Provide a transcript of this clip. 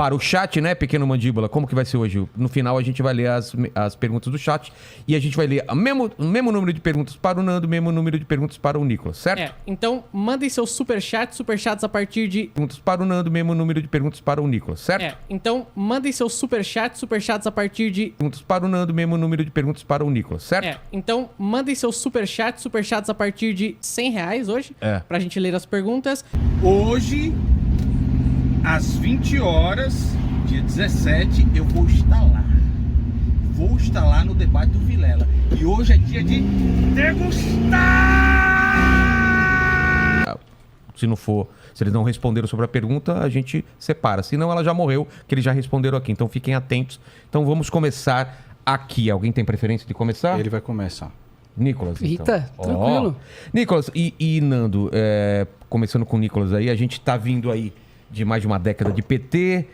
para o chat, né, Pequeno Mandíbula? Como que vai ser hoje? No final a gente vai ler as perguntas do chat e a gente vai ler o mesmo número de perguntas para o Nando, o mesmo número de perguntas para o Nicolas, certo? Então mandem seus superchats a partir de... Perguntas para o Nando, o mesmo número de perguntas para o Nicolas, certo? Então mandem seus superchats a partir de... Perguntas para o Nando, o mesmo número de perguntas para o Nicolas, certo? Então mandem seus superchats a partir de R$100 hoje, pra gente ler as perguntas. Hoje, às 20 horas, dia 17, eu vou estar lá. Vou estar lá no debate do Vilela. E hoje é dia de degustar! Se eles não responderam sobre a pergunta, a gente separa. Senão ela já morreu, que eles já responderam aqui. Então fiquem atentos. Então vamos começar aqui. Alguém tem preferência de começar? Ele vai começar. Nicolas, então. Eita, tranquilo. Nicolas e Nando, começando com o Nicolas aí, a gente tá vindo aí de mais de uma década de PT,